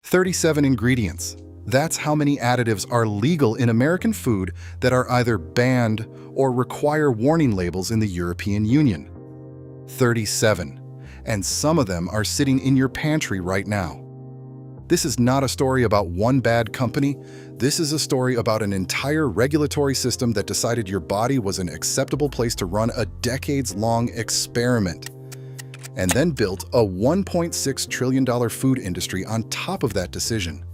37 ingredients. That's how many additives are legal in American food that are either banned or require warning labels in the European Union. 37. And some of them are sitting in your pantry right now. This is not a story about one bad company. This is a story about an entire regulatory system that decided your body was an acceptable place to run a decades-long experiment, and then built a $1.6 trillion food industry on top of that decision.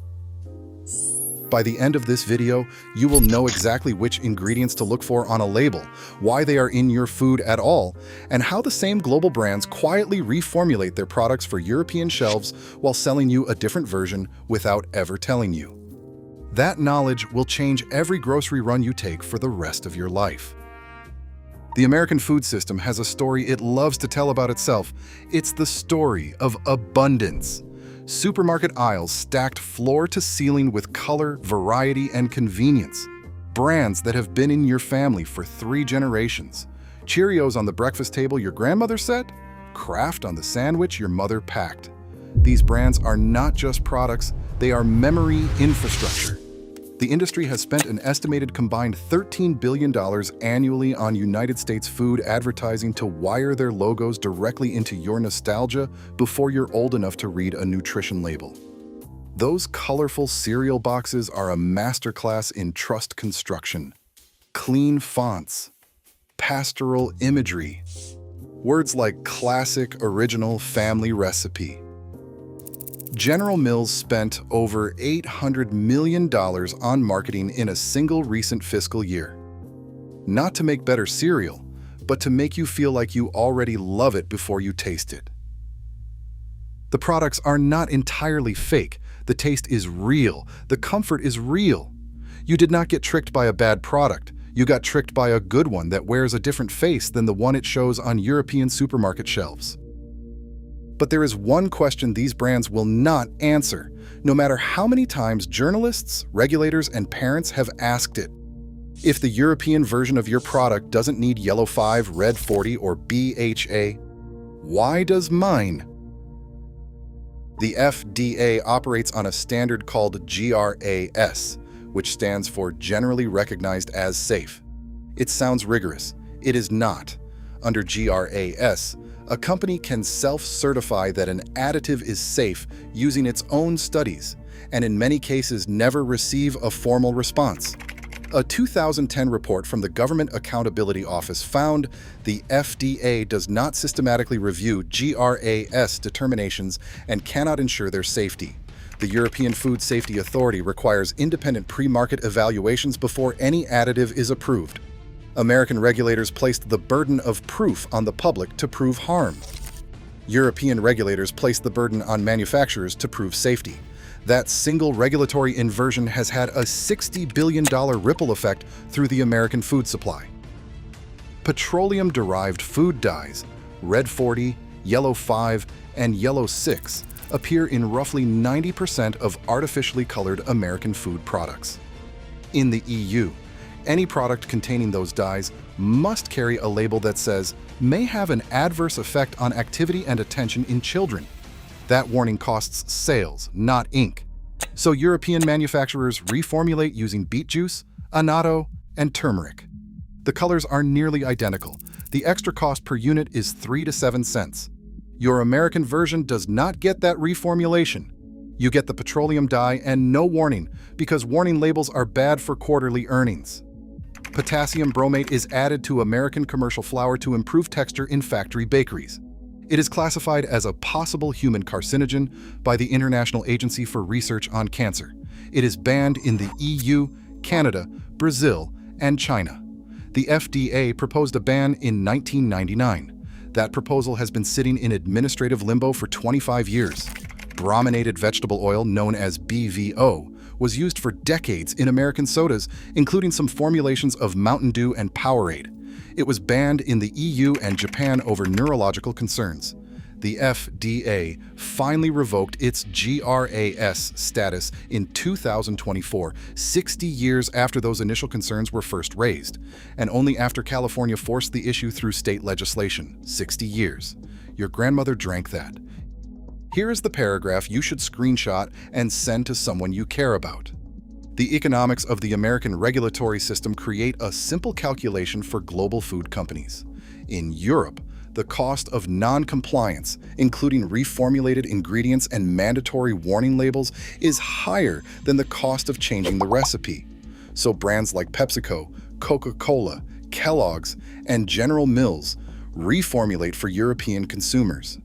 By the end of this video, you will know exactly which ingredients to look for on a label, why they are in your food at all, and how the same global brands quietly reformulate their products for European shelves while selling you a different version without ever telling you. That knowledge will change every grocery run you take for the rest of your life. The American food system has a story it loves to tell about itself. It's the story of abundance. Supermarket aisles stacked floor to ceiling with color, variety, and convenience. Brands that have been in your family for 3 generations. Cheerios on the breakfast table your grandmother set, Kraft on the sandwich your mother packed. These brands are not just products, they are memory infrastructure. The industry has spent an estimated combined $13 billion annually on United States food advertising to wire their logos directly into your nostalgia before you're old enough to read a nutrition label. Those colorful cereal boxes are a masterclass in trust construction. Clean fonts, pastoral imagery, words like classic, original, family recipe. General Mills spent over $800 million on marketing in a single recent fiscal year. Not to make better cereal, but to make you feel like you already love it before you taste it. The products are not entirely fake. The taste is real. The comfort is real. You did not get tricked by a bad product. You got tricked by a good one that wears a different face than the one it shows on European supermarket shelves. But there is one question these brands will not answer, no matter how many times journalists, regulators, and parents have asked it. If the European version of your product doesn't need yellow 5, red 40, or BHA, why does mine? The FDA operates on a standard called GRAS, which stands for Generally Recognized as Safe. It sounds rigorous. It is not. Under GRAS, a company can self-certify that an additive is safe using its own studies, and in many cases never receive a formal response. A 2010 report from the Government Accountability Office found the FDA does not systematically review GRAS determinations and cannot ensure their safety. The European Food Safety Authority requires independent pre-market evaluations before any additive is approved. American regulators placed the burden of proof on the public to prove harm. European regulators placed the burden on manufacturers to prove safety. That single regulatory inversion has had a $60 billion ripple effect through the American food supply. Petroleum-derived food dyes, red 40, yellow 5, and yellow 6, appear in roughly 90% of artificially colored American food products. In the EU, any product containing those dyes must carry a label that says, may have an adverse effect on activity and attention in children. That warning costs sales, not ink. So European manufacturers reformulate using beet juice, annatto, and turmeric. The colors are nearly identical. The extra cost per unit is 3 to 7 cents. Your American version does not get that reformulation. You get the petroleum dye and no warning, because warning labels are bad for quarterly earnings. Potassium bromate is added to American commercial flour to improve texture in factory bakeries. It is classified as a possible human carcinogen by the International Agency for Research on Cancer. It is banned in the EU, Canada, Brazil, and China. The FDA proposed a ban in 1999. That proposal has been sitting in administrative limbo for 25 years. Brominated vegetable oil, known as BVO, was used for decades in American sodas, including some formulations of Mountain Dew and Powerade. It was banned in the EU and Japan over neurological concerns. The FDA finally revoked its GRAS status in 2024, 60 years after those initial concerns were first raised, and only after California forced the issue through state legislation. 60 years. Your grandmother drank that. Here is the paragraph you should screenshot and send to someone you care about. The economics of the American regulatory system create a simple calculation for global food companies. In Europe, the cost of non-compliance, including reformulated ingredients and mandatory warning labels, is higher than the cost of changing the recipe. So brands like PepsiCo, Coca-Cola, Kellogg's, and General Mills reformulate for European consumers.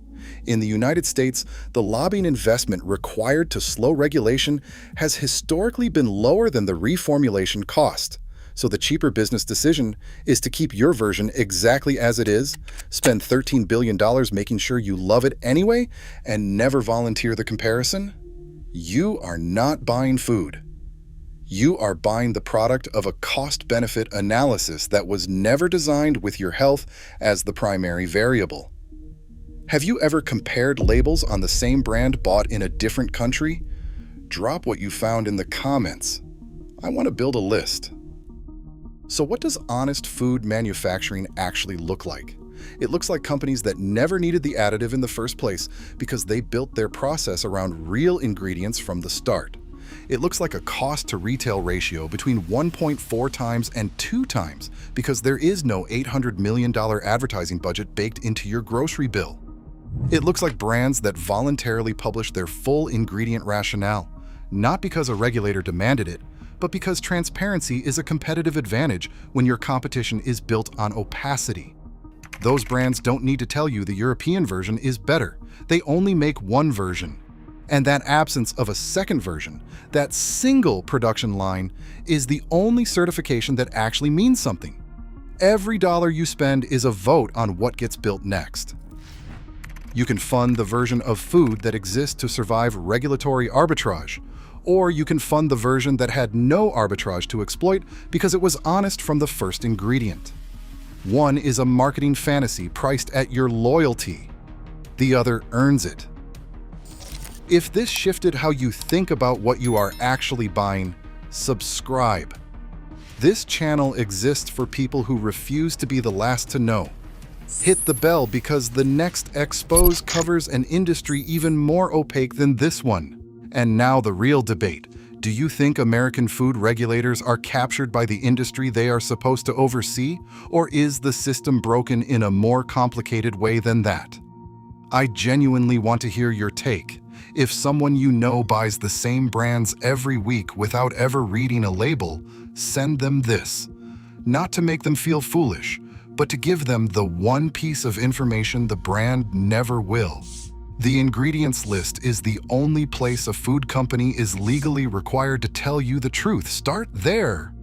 In the United States, the lobbying investment required to slow regulation has historically been lower than the reformulation cost. So the cheaper business decision is to keep your version exactly as it is, spend $13 billion making sure you love it anyway, and never volunteer the comparison. You are not buying food. You are buying the product of a cost-benefit analysis that was never designed with your health as the primary variable. Have you ever compared labels on the same brand bought in a different country? Drop what you found in the comments. I want to build a list. So what does honest food manufacturing actually look like? It looks like companies that never needed the additive in the first place because they built their process around real ingredients from the start. It looks like a cost-to-retail ratio between 1.4 times and 2 times because there is no $800 million advertising budget baked into your grocery bill. It looks like brands that voluntarily publish their full ingredient rationale, not because a regulator demanded it, but because transparency is a competitive advantage when your competition is built on opacity. Those brands don't need to tell you the European version is better. They only make one version. And that absence of a second version, that single production line, is the only certification that actually means something. Every dollar you spend is a vote on what gets built next. You can fund the version of food that exists to survive regulatory arbitrage, or you can fund the version that had no arbitrage to exploit because it was honest from the first ingredient. One is a marketing fantasy priced at your loyalty. The other earns it. If this shifted how you think about what you are actually buying, subscribe. This channel exists for people who refuse to be the last to know. Hit the bell because the next expose covers an industry even more opaque than this one. And now the real debate. Do you think American food regulators are captured by the industry they are supposed to oversee? Or is the system broken in a more complicated way than that? I genuinely want to hear your take. If someone you know buys the same brands every week without ever reading a label, send them this. Not to make them feel foolish, but to give them the one piece of information the brand never will. The ingredients list is the only place a food company is legally required to tell you the truth. Start there.